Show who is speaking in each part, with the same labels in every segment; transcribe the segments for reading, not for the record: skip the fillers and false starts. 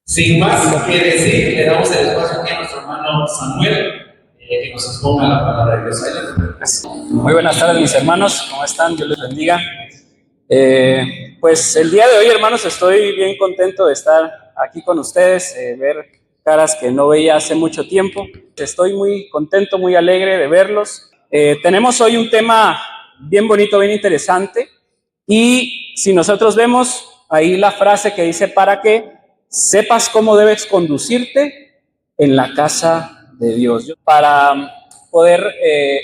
Speaker 1: Sin más que decir, le damos el espacio aquí a nuestro hermano Samuel, que nos exponga la palabra de Dios.
Speaker 2: Muy buenas tardes, mis hermanos, ¿cómo están? Dios les bendiga. Pues el día de hoy, hermanos, estoy bien contento de estar aquí con ustedes, ver caras que no veía hace mucho tiempo. Estoy muy contento, muy alegre de verlos. Tenemos hoy un tema bien bonito, bien interesante, y si nosotros vemos ahí la frase que dice, para que sepas cómo debes conducirte en la casa de Dios, para poder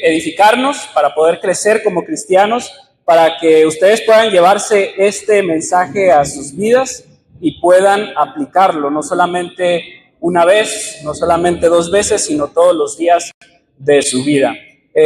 Speaker 2: edificarnos, para poder crecer como cristianos, para que ustedes puedan llevarse este mensaje a sus vidas y puedan aplicarlo, no solamente una vez, no solamente 2 veces, sino todos los días de su vida.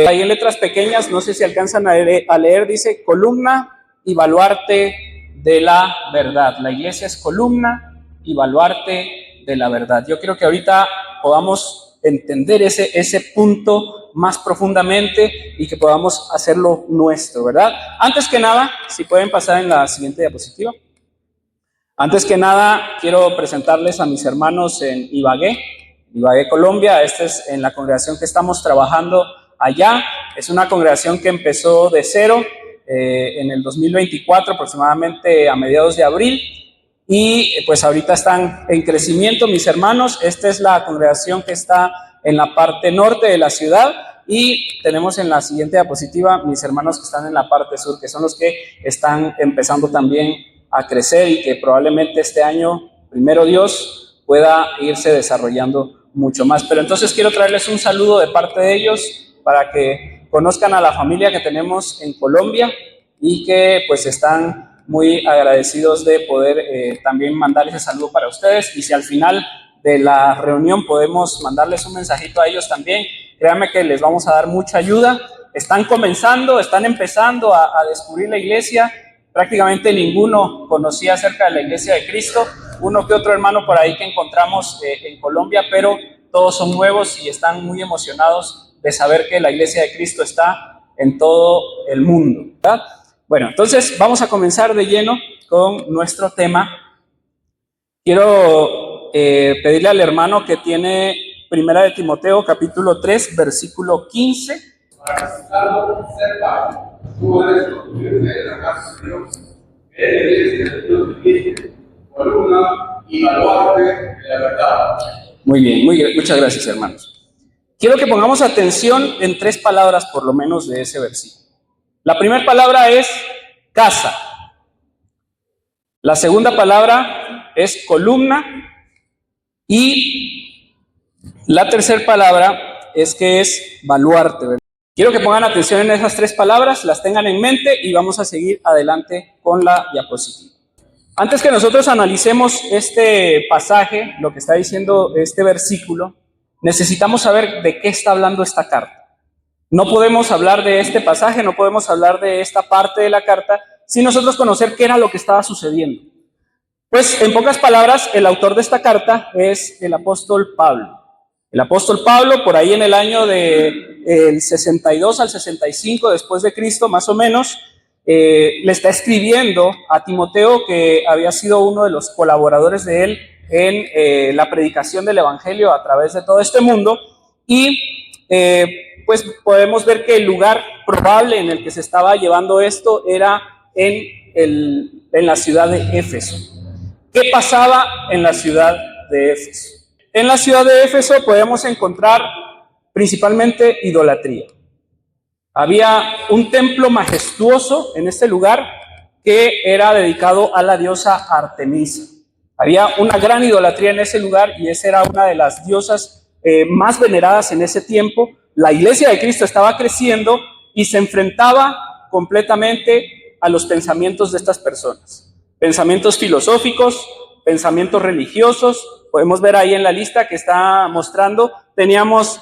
Speaker 2: Ahí en letras pequeñas, no sé si alcanzan a leer, dice columna y baluarte de la verdad. La iglesia es columna y baluarte de la verdad. Yo creo que ahorita podamos entender ese punto más profundamente y que podamos hacerlo nuestro, ¿verdad? Antes que nada, si pueden pasar en la siguiente diapositiva. Antes que nada, quiero presentarles a mis hermanos en Ibagué, Colombia. Esta es en la congregación que estamos trabajando allá. Es una congregación que empezó de cero en el 2024, aproximadamente a mediados de abril. Y pues ahorita están en crecimiento mis hermanos. Esta es la congregación que está en la parte norte de la ciudad, y tenemos en la siguiente diapositiva mis hermanos que están en la parte sur, que son los que están empezando también a crecer y que probablemente este año, primero Dios, pueda irse desarrollando mucho más. Pero entonces quiero traerles un saludo de parte de ellos para que conozcan a la familia que tenemos en Colombia y que pues están muy agradecidos de poder también mandar ese saludo para ustedes. Y si al final de la reunión podemos mandarles un mensajito a ellos también, créanme que les vamos a dar mucha ayuda. Están comenzando, están empezando a descubrir la iglesia. Prácticamente ninguno conocía acerca de la iglesia de Cristo. Uno que otro hermano por ahí que encontramos en Colombia, pero todos son nuevos y están muy emocionados de saber que la iglesia de Cristo está en todo el mundo, ¿verdad? Bueno, entonces vamos a comenzar de lleno con nuestro tema. Quiero pedirle al hermano que tiene Primera de Timoteo, capítulo 3, versículo 15.
Speaker 3: Para que salvo sepa, tú eres construirme de la casa de Dios, eres el Dios viviente, columna y baluarte de la verdad.
Speaker 2: Muy bien, muchas gracias, hermanos. Quiero que pongamos atención en 3 palabras por lo menos de ese versículo. La primera palabra es casa. La segunda palabra es columna. Y la tercera palabra es que es baluarte, ¿verdad? Quiero que pongan atención en esas 3 palabras, las tengan en mente y vamos a seguir adelante con la diapositiva. Antes que nosotros analicemos este pasaje, lo que está diciendo este versículo, necesitamos saber de qué está hablando esta carta. No podemos hablar de este pasaje, no podemos hablar de esta parte de la carta sin nosotros conocer qué era lo que estaba sucediendo. Pues, en pocas palabras, el autor de esta carta es el apóstol Pablo. El apóstol Pablo, por ahí en el año del 62 al 65 después de Cristo, más o menos, le está escribiendo a Timoteo, que había sido uno de los colaboradores de él en la predicación del evangelio a través de todo este mundo, y pues podemos ver que el lugar probable en el que se estaba llevando esto era en la ciudad de Éfeso. ¿Qué pasaba en la ciudad de Éfeso? En la ciudad de Éfeso podemos encontrar principalmente idolatría. Había un templo majestuoso en este lugar que era dedicado a la diosa Artemisa. Había una gran idolatría en ese lugar y esa era una de las diosas más veneradas en ese tiempo. La iglesia de Cristo estaba creciendo y se enfrentaba completamente a los pensamientos de estas personas. Pensamientos filosóficos, pensamientos religiosos. Podemos ver ahí en la lista que está mostrando, teníamos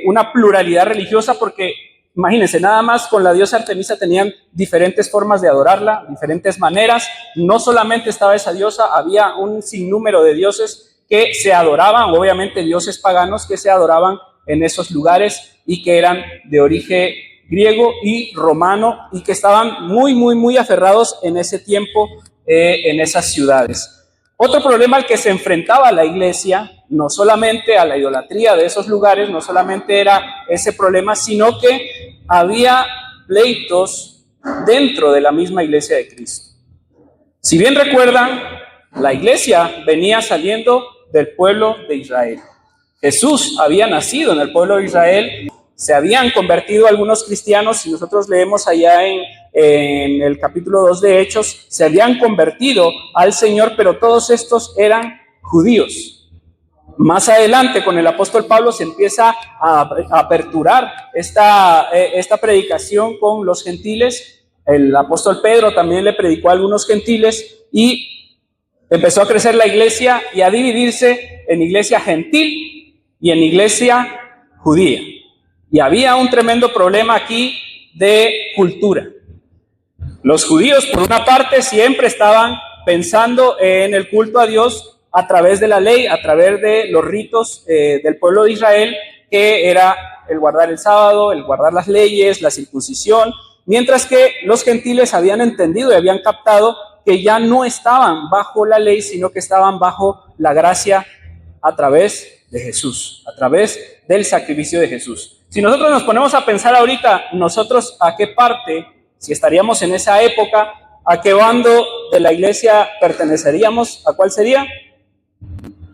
Speaker 2: una pluralidad religiosa porque, imagínense, nada más con la diosa Artemisa tenían diferentes formas de adorarla, diferentes maneras. No solamente estaba esa diosa, había un sinnúmero de dioses que se adoraban, obviamente dioses paganos que se adoraban en esos lugares y que eran de origen griego y romano y que estaban muy aferrados en ese tiempo en esas ciudades. Otro problema al que se enfrentaba la iglesia, no solamente a la idolatría de esos lugares, no solamente era ese problema, sino que había pleitos dentro de la misma iglesia de Cristo. Si bien recuerdan, la iglesia venía saliendo del pueblo de Israel. Jesús había nacido en el pueblo de Israel, se habían convertido algunos cristianos, si nosotros leemos allá en el capítulo 2 de Hechos, se habían convertido al Señor, pero todos estos eran judíos. Más adelante, con el apóstol Pablo, se empieza a aperturar esta predicación con los gentiles. El apóstol Pedro también le predicó a algunos gentiles y empezó a crecer la iglesia y a dividirse en iglesia gentil y en iglesia judía. Y había un tremendo problema aquí de cultura. Los judíos, por una parte, siempre estaban pensando en el culto a Dios a través de la ley, a través de los ritos del pueblo de Israel, que era el guardar el sábado, el guardar las leyes, la circuncisión, mientras que los gentiles habían entendido y habían captado que ya no estaban bajo la ley, sino que estaban bajo la gracia a través de Jesús, a través del sacrificio de Jesús. Si nosotros nos ponemos a pensar ahorita, nosotros a qué parte, si estaríamos en esa época, a qué bando de la iglesia perteneceríamos, ¿a cuál sería?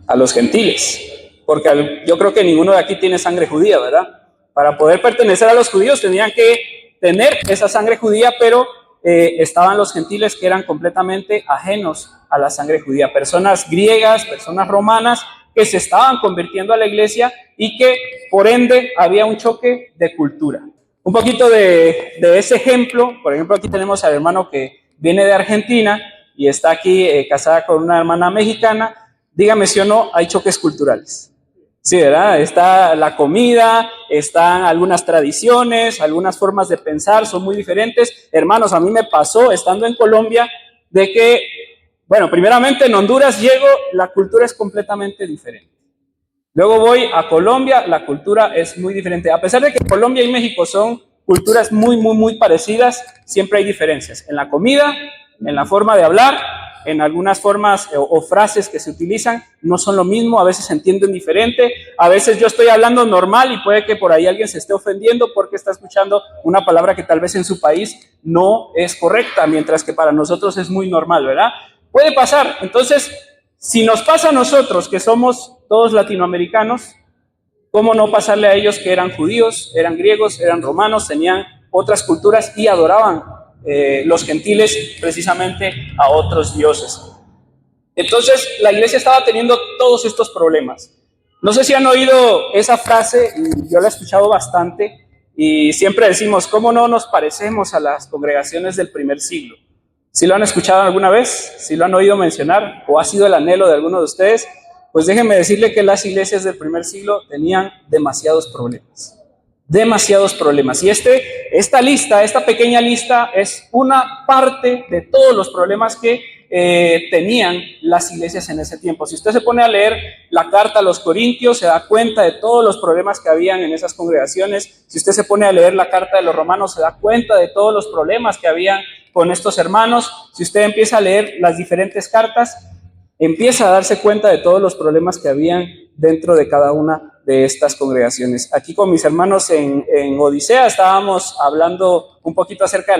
Speaker 2: A los gentiles, porque yo creo que ninguno de aquí tiene sangre judía, ¿verdad? Para poder pertenecer a los judíos tenían que tener esa sangre judía, pero estaban los gentiles que eran completamente ajenos a la sangre judía, personas griegas, personas romanas, que se estaban convirtiendo a la iglesia y que por ende había un choque de cultura. Un poquito de ese ejemplo, por ejemplo, aquí tenemos al hermano que viene de Argentina y está aquí casada con una hermana mexicana. Dígame si o no, hay choques culturales. Sí, ¿verdad? Está la comida, están algunas tradiciones, algunas formas de pensar, son muy diferentes. Hermanos, a mí me pasó estando en Colombia de que, bueno, primeramente en Honduras llego, la cultura es completamente diferente. Luego voy a Colombia, la cultura es muy diferente. A pesar de que Colombia y México son culturas muy parecidas, siempre hay diferencias. En la comida, en la forma de hablar, en algunas formas o frases que se utilizan, no son lo mismo, a veces se entienden diferente, a veces yo estoy hablando normal y puede que por ahí alguien se esté ofendiendo porque está escuchando una palabra que tal vez en su país no es correcta, mientras que para nosotros es muy normal, ¿verdad? Puede pasar. Entonces, si nos pasa a nosotros, que somos todos latinoamericanos, ¿cómo no pasarle a ellos que eran judíos, eran griegos, eran romanos, tenían otras culturas y adoraban los gentiles precisamente a otros dioses? Entonces, la iglesia estaba teniendo todos estos problemas. No sé si han oído esa frase, y yo la he escuchado bastante, y siempre decimos, ¿cómo no nos parecemos a las congregaciones del primer siglo? ¿Sí lo han escuchado alguna vez? ¿Sí lo han oído mencionar? ¿O ha sido el anhelo de alguno de ustedes? Pues déjenme decirle que las iglesias del primer siglo tenían demasiados problemas. Demasiados problemas. Y esta lista, esta pequeña lista, es una parte de todos los problemas que tenían las iglesias en ese tiempo. Si usted se pone a leer la carta a los Corintios, se da cuenta de todos los problemas que habían en esas congregaciones. Si usted se pone a leer la carta de los Romanos, se da cuenta de todos los problemas que habían con estos hermanos. Si usted empieza a leer las diferentes cartas, empieza a darse cuenta de todos los problemas que habían dentro de cada una de estas congregaciones. Aquí con mis hermanos en Odisea estábamos hablando un poquito acerca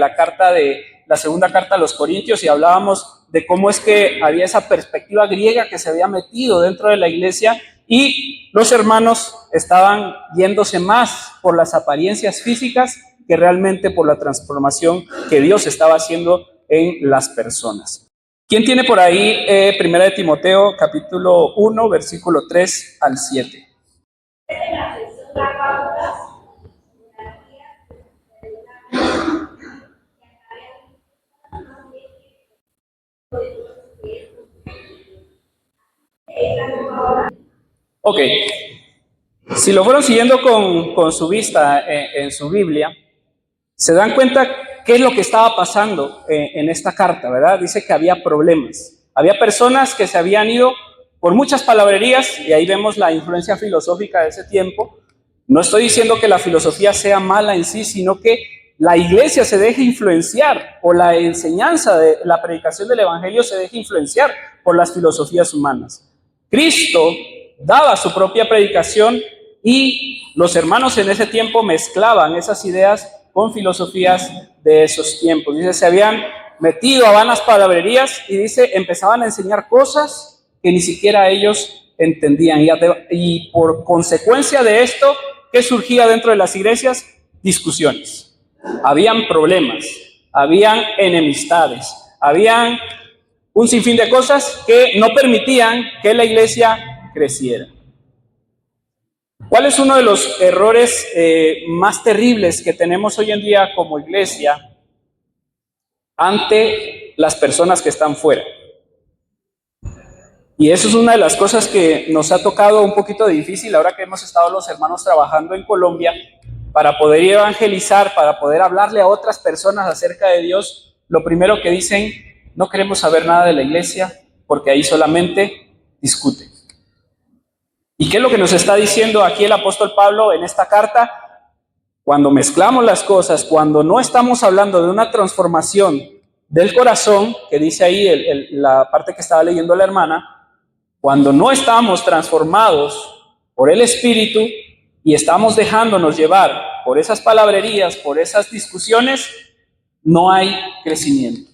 Speaker 2: de la segunda carta a los Corintios y hablábamos de cómo es que había esa perspectiva griega que se había metido dentro de la iglesia y los hermanos estaban yéndose más por las apariencias físicas que realmente por la transformación que Dios estaba haciendo en las personas. ¿Quién tiene por ahí 1 de Timoteo, capítulo 1, versículo 3 al 7? Ok, si lo fueron siguiendo con su vista en su Biblia, se dan cuenta qué es lo que estaba pasando en esta carta, ¿verdad? Dice que había problemas. Había personas que se habían ido por muchas palabrerías, y ahí vemos la influencia filosófica de ese tiempo. No estoy diciendo que la filosofía sea mala en sí, sino que la iglesia se deje influenciar, o la enseñanza de la predicación del evangelio se deje influenciar por las filosofías humanas. Cristo daba su propia predicación y los hermanos en ese tiempo mezclaban esas ideas con filosofías de esos tiempos. Dice, se habían metido a vanas palabrerías y dice, empezaban a enseñar cosas que ni siquiera ellos entendían. Y por consecuencia de esto, ¿qué surgía dentro de las iglesias? Discusiones. Habían problemas, habían enemistades, habían un sinfín de cosas que no permitían que la iglesia creciera. ¿Cuál es uno de los errores más terribles que tenemos hoy en día como iglesia ante las personas que están fuera? Y eso es una de las cosas que nos ha tocado un poquito difícil ahora que hemos estado los hermanos trabajando en Colombia para poder evangelizar, para poder hablarle a otras personas acerca de Dios. Lo primero que dicen, no queremos saber nada de la iglesia porque ahí solamente discuten. ¿Y qué es lo que nos está diciendo aquí el apóstol Pablo en esta carta? Cuando mezclamos las cosas, cuando no estamos hablando de una transformación del corazón, que dice ahí la parte que estaba leyendo la hermana, cuando no estamos transformados por el Espíritu y estamos dejándonos llevar por esas palabrerías, por esas discusiones, no hay crecimiento.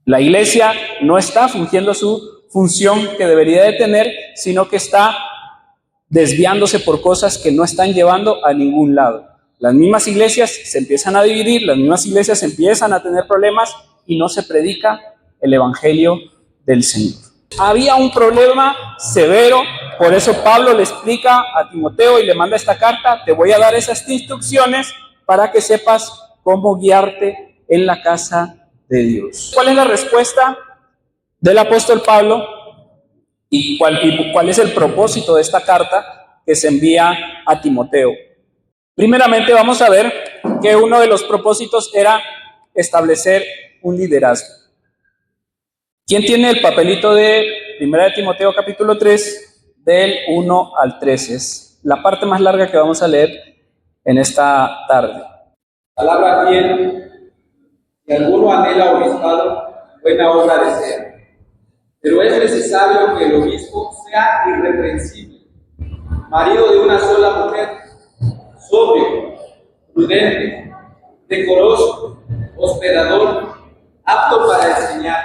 Speaker 2: La iglesia no está fungiendo su función que debería de tener, sino que está desviándose por cosas que no están llevando a ningún lado. Las mismas iglesias se empiezan a dividir, las mismas iglesias empiezan a tener problemas y no se predica el evangelio del Señor. Había un problema severo, por eso Pablo le explica a Timoteo y le manda esta carta, te voy a dar esas instrucciones para que sepas cómo guiarte en la casa de Dios. ¿Cuál es la respuesta del apóstol Pablo? ¿Y cuál es el propósito de esta carta que se envía a Timoteo? Primeramente vamos a ver que uno de los propósitos era establecer un liderazgo. ¿Quién tiene el papelito de 1 de Timoteo capítulo 3, del 1 al 13? Es la parte más larga que vamos a leer en esta tarde.
Speaker 3: Palabra fiel, si alguno anhela obispado, buena obra desea. Pero es necesario que el obispo sea irreprensible, marido de una sola mujer, sobrio, prudente, decoroso, hospedador, apto para enseñar,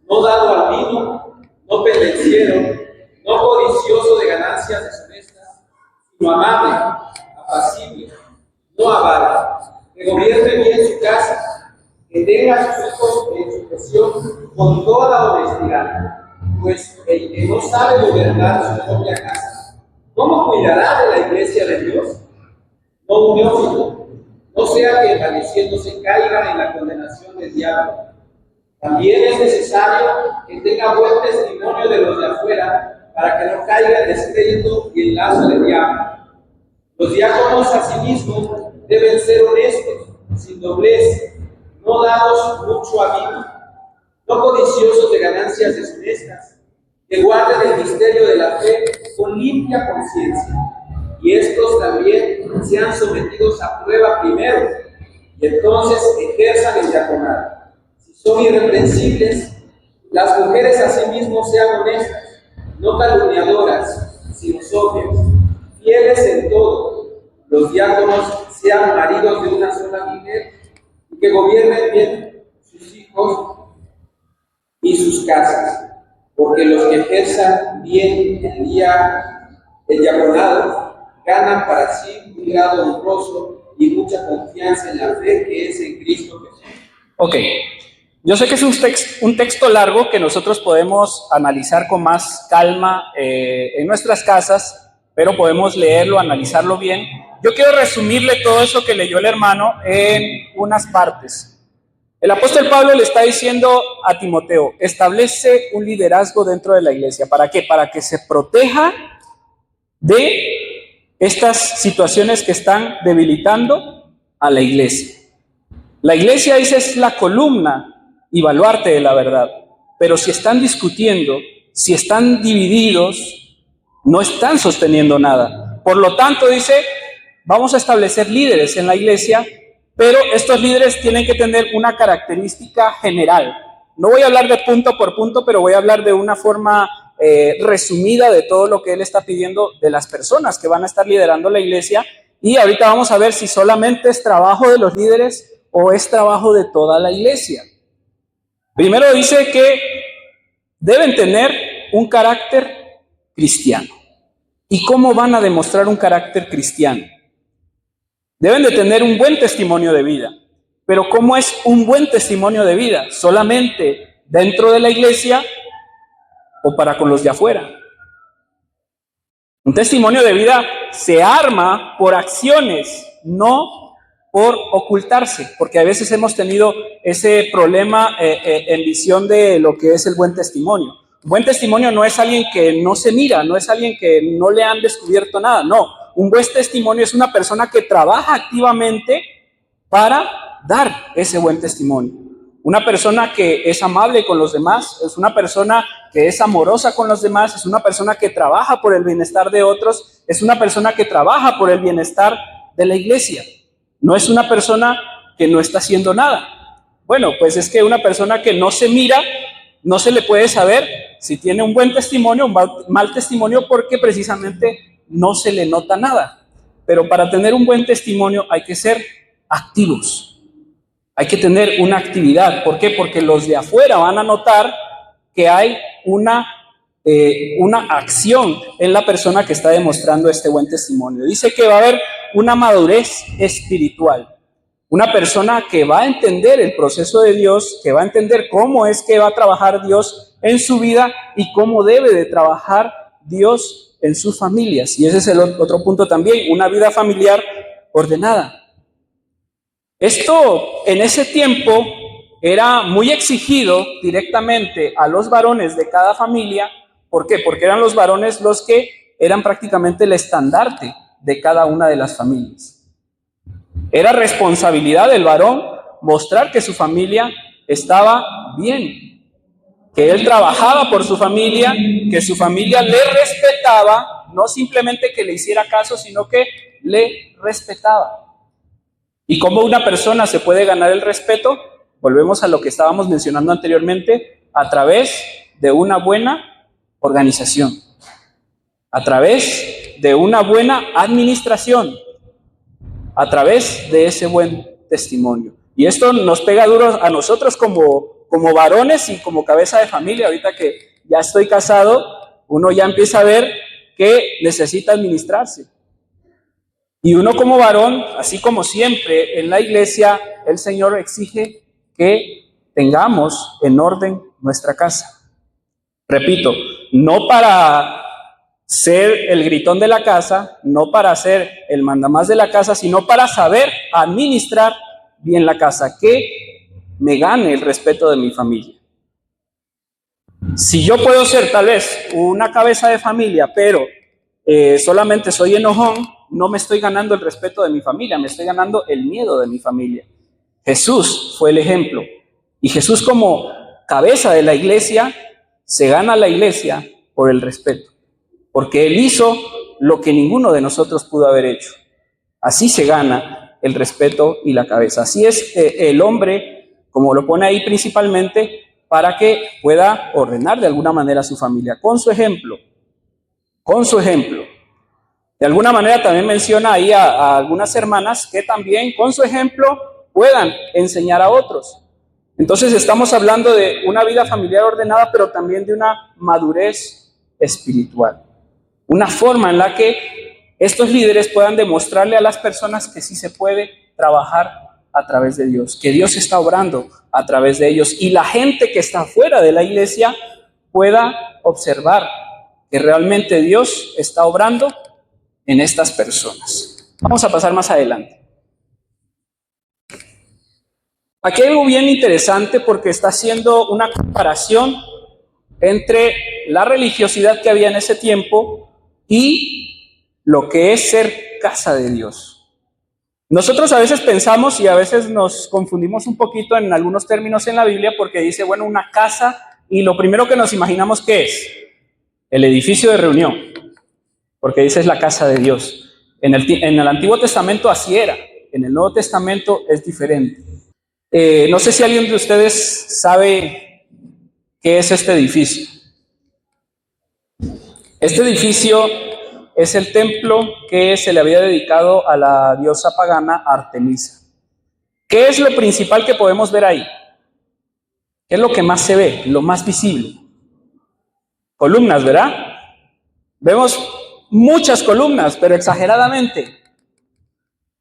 Speaker 3: no dado al vino, no pendenciero, no codicioso de ganancias deshonestas, sino amable, apacible, no avaro, que gobierne bien su casa, que tenga a sus hijos en sujeción con toda honestidad, pues el que no sabe gobernar su propia casa, ¿cómo cuidará de la iglesia de Dios? No un neófito, no sea que envaneciéndose caiga en la condenación del diablo. También es necesario que tenga buen testimonio de los de afuera, para que no caiga en descrédito y en lazo del diablo. Los diáconos asimismo deben ser honestos, sin doblez, no dados mucho a vino, no codiciosos de ganancias deshonestas, que guarden el misterio de la fe con limpia conciencia, y estos también sean sometidos a prueba primero, y entonces ejerzan el diaconado. Si son irreprensibles, las mujeres asimismo sean honestas, no calumniadoras, sino sobrias, fieles en todo. Los diáconos sean maridos de una sola mujer, y que gobiernen bien sus hijos y sus casas, porque los que ejerzan bien el diaconado ganan para sí un grado honroso y mucha confianza en la fe que es en Cristo Jesús.
Speaker 2: Ok, yo sé que es un texto largo que nosotros podemos analizar con más calma en nuestras casas, pero podemos leerlo, analizarlo bien. Yo quiero resumirle todo eso que leyó el hermano en unas partes. El apóstol Pablo le está diciendo a Timoteo, establece un liderazgo dentro de la iglesia. ¿Para qué? Para que se proteja de estas situaciones que están debilitando a la iglesia. La iglesia, dice, es la columna y baluarte de la verdad. Pero si están discutiendo, si están divididos, no están sosteniendo nada. Por lo tanto, dice, vamos a establecer líderes en la iglesia, pero estos líderes tienen que tener una característica general. No voy a hablar de punto por punto, pero voy a hablar de una forma resumida de todo lo que él está pidiendo de las personas que van a estar liderando la iglesia. Y ahorita vamos a ver si solamente es trabajo de los líderes o es trabajo de toda la iglesia. Primero dice que deben tener un carácter cristiano. ¿Y cómo van a demostrar un carácter cristiano? Deben de tener un buen testimonio de vida. Pero ¿cómo es un buen testimonio de vida? ¿Solamente dentro de la iglesia o para con los de afuera? Un testimonio de vida se arma por acciones, no por ocultarse, porque a veces hemos tenido ese problema en visión de lo que es el buen testimonio. Un buen testimonio no es alguien que no se mira, no es alguien que no le han descubierto nada, no. Un buen testimonio es una persona que trabaja activamente para dar ese buen testimonio. Una persona que es amable con los demás, es una persona que es amorosa con los demás, es una persona que trabaja por el bienestar de otros, es una persona que trabaja por el bienestar de la iglesia. No es una persona que no está haciendo nada. Bueno, pues es que una persona que no se mira, no se le puede saber si tiene un buen testimonio o un mal testimonio porque precisamente no se le nota nada. Pero para tener un buen testimonio hay que ser activos. Hay que tener una actividad. ¿Por qué? Porque los de afuera van a notar que hay una acción en la persona que está demostrando este buen testimonio. Dice que va a haber una madurez espiritual. Una persona que va a entender el proceso de Dios, que va a entender cómo es que va a trabajar Dios en su vida y cómo debe de trabajar Dios en sus familias. Y ese es el otro punto también, una vida familiar ordenada. Esto en ese tiempo era muy exigido directamente a los varones de cada familia. ¿Por qué? Porque eran los varones los que eran prácticamente el estandarte de cada una de las familias. Era responsabilidad del varón mostrar que su familia estaba bien, que él trabajaba por su familia, que su familia le respetaba, no simplemente que le hiciera caso, sino que le respetaba. ¿Y cómo una persona se puede ganar el respeto? Volvemos a lo que estábamos mencionando anteriormente, a través de una buena organización, a través de una buena administración, a través de ese buen testimonio. Y esto nos pega duro a nosotros como varones y como cabeza de familia. Ahorita que ya estoy casado, uno ya empieza a ver que necesita administrarse. Y uno como varón, así como siempre en la iglesia, el Señor exige que tengamos en orden nuestra casa. Repito, no para ser el gritón de la casa, no para ser el mandamás de la casa, sino para saber administrar bien la casa, que me gane el respeto de mi familia. Si yo puedo ser tal vez una cabeza de familia, pero solamente soy enojón, no me estoy ganando el respeto de mi familia, me estoy ganando el miedo de mi familia. Jesús fue el ejemplo. Y Jesús como cabeza de la iglesia, se gana la iglesia por el respeto. Porque Él hizo lo que ninguno de nosotros pudo haber hecho. Así se gana el respeto y la cabeza. Así es el hombre, como lo pone ahí principalmente, para que pueda ordenar de alguna manera a su familia. Con su ejemplo. Con su ejemplo. De alguna manera también menciona ahí a algunas hermanas que también con su ejemplo puedan enseñar a otros. Entonces estamos hablando de una vida familiar ordenada, pero también de una madurez espiritual. Una forma en la que estos líderes puedan demostrarle a las personas que sí se puede trabajar a través de Dios, que Dios está obrando a través de ellos y la gente que está fuera de la iglesia pueda observar que realmente Dios está obrando en estas personas. Vamos a pasar más adelante. Aquí hay algo bien interesante porque está haciendo una comparación entre la religiosidad que había en ese tiempo y lo que es ser casa de Dios. Nosotros a veces pensamos y a veces nos confundimos un poquito en algunos términos en la Biblia porque dice, bueno, una casa, y lo primero que nos imaginamos ¿qué es? El edificio de reunión, porque dice es la casa de Dios. En el Antiguo Testamento así era, en el Nuevo Testamento es diferente. No sé si alguien de ustedes sabe ¿Qué es este edificio? Este edificio es el templo que se le había dedicado a la diosa pagana Artemisa. ¿Qué es lo principal que podemos ver ahí? ¿Qué es lo que más se ve, lo más visible? Columnas, ¿verdad? Vemos muchas columnas, pero exageradamente.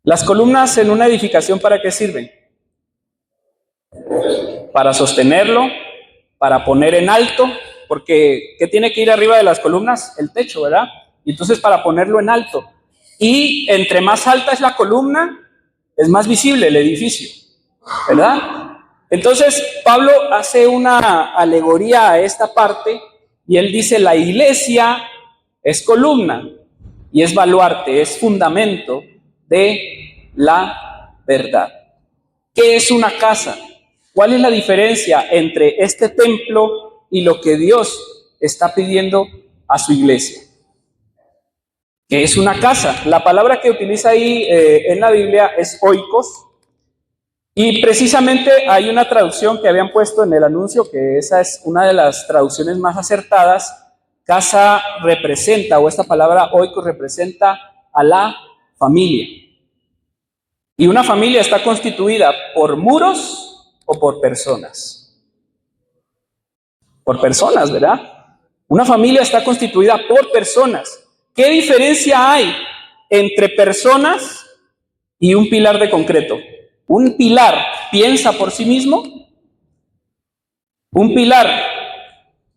Speaker 2: Las columnas en una edificación, ¿para qué sirven? Para sostenerlo, para poner en alto, porque ¿qué tiene que ir arriba de las columnas? El techo, ¿verdad? Y entonces para ponerlo en alto. Y entre más alta es la columna, es más visible el edificio, ¿verdad? Entonces Pablo hace una alegoría a esta parte y él dice: la iglesia es columna y es baluarte, es fundamento de la verdad. ¿Qué es una casa? ¿Cuál es la diferencia entre este templo y lo que Dios está pidiendo a su iglesia? ¿Qué es una casa? La palabra que utiliza ahí en la Biblia es oikos, y precisamente hay una traducción que habían puesto en el anuncio, que esa es una de las traducciones más acertadas. Casa representa, o esta palabra oikos representa a la familia. Y una familia está constituida por muros o por personas. Por personas, ¿verdad? Una familia está constituida por personas. ¿Qué diferencia hay entre personas y un pilar de concreto? ¿Un pilar piensa por sí mismo? ¿Un pilar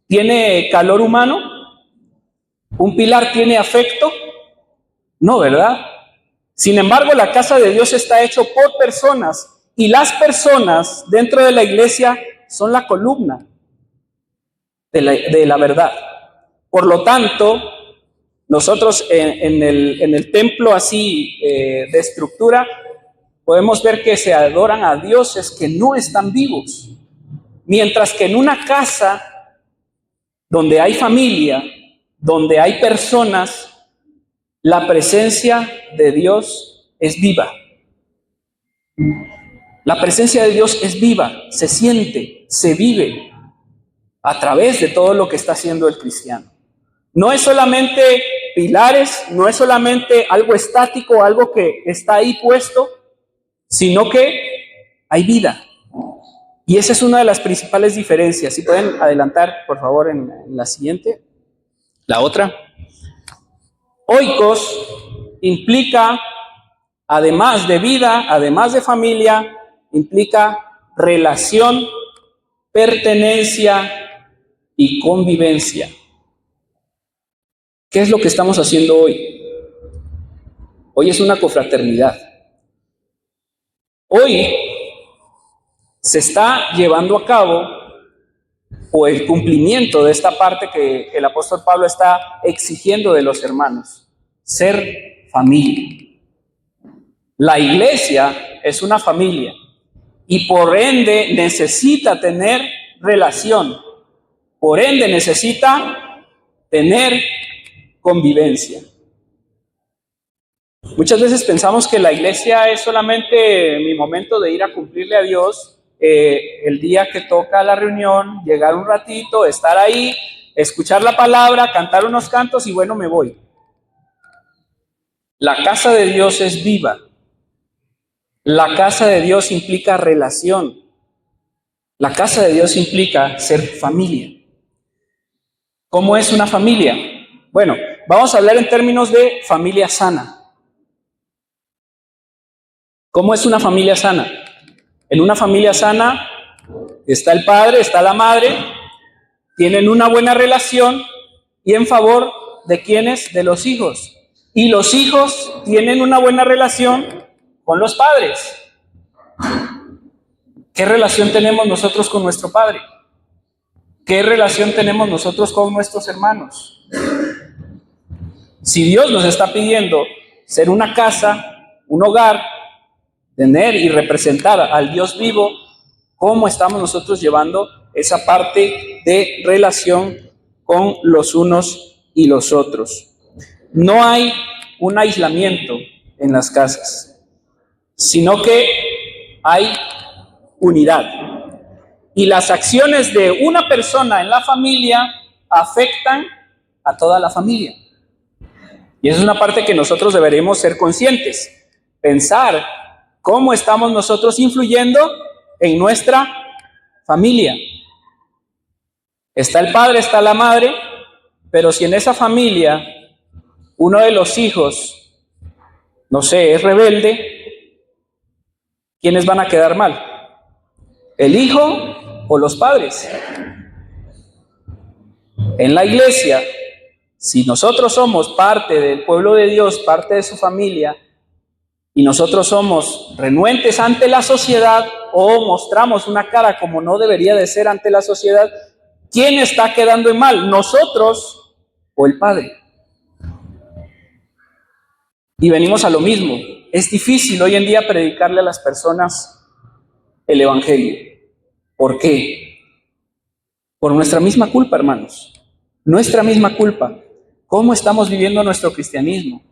Speaker 2: tiene calor humano? ¿Un pilar tiene afecto? No, ¿verdad? Sin embargo, la casa de Dios está hecha por personas, y las personas dentro de la iglesia son la columna de la verdad. Por lo tanto, nosotros en el templo así de estructura, podemos ver que se adoran a dioses que no están vivos. Mientras que en una casa donde hay familia, donde hay personas, la presencia de Dios es viva. La presencia de Dios es viva, se siente, se vive a través de todo lo que está haciendo el cristiano. No es solamente pilares, no es solamente algo estático, algo que está ahí puesto, sino que hay vida. Y esa es una de las principales diferencias. Si pueden adelantar, por favor, en la siguiente. La otra. Oikos implica, además de vida, además de familia, implica relación, pertenencia y convivencia. ¿Qué es lo que estamos haciendo hoy? Hoy es una confraternidad. Hoy se está llevando a cabo, o el cumplimiento de esta parte que el apóstol Pablo está exigiendo de los hermanos: ser familia. La iglesia es una familia y por ende necesita tener relación, por ende necesita tener convivencia. Muchas veces pensamos que la iglesia es solamente mi momento de ir a cumplirle a Dios, el día que toca la reunión, llegar un ratito, estar ahí, escuchar la palabra, cantar unos cantos y bueno, me voy. La casa de Dios es viva. La casa de Dios implica relación. La casa de Dios implica ser familia. ¿Cómo es una familia? Bueno, vamos a hablar en términos de familia sana. ¿Cómo es una familia sana? En una familia sana está el padre, está la madre, tienen una buena relación, y en favor de ¿quiénes? De los hijos. Y los hijos tienen una buena relación con los padres. ¿Qué relación tenemos nosotros con nuestro padre? ¿Qué relación tenemos nosotros con nuestros hermanos? Si Dios nos está pidiendo ser una casa, un hogar, tener y representar al Dios vivo, ¿cómo estamos nosotros llevando esa parte de relación con los unos y los otros? No hay un aislamiento en las casas, sino que hay unidad. Y las acciones de una persona en la familia afectan a toda la familia. Y esa es una parte que nosotros deberíamos ser conscientes. Pensar cómo estamos nosotros influyendo en nuestra familia. Está el padre, está la madre, pero si en esa familia uno de los hijos, no sé, es rebelde, ¿quiénes van a quedar mal? ¿El hijo o los padres? En la iglesia, si nosotros somos parte del pueblo de Dios, parte de su familia, y nosotros somos renuentes ante la sociedad o mostramos una cara como no debería de ser ante la sociedad, ¿quién está quedando en mal? ¿Nosotros o el padre? Y venimos a lo mismo. Es difícil hoy en día predicarle a las personas el evangelio. ¿Por qué? Por nuestra misma culpa, hermanos. Nuestra misma culpa. ¿Cómo estamos viviendo nuestro cristianismo?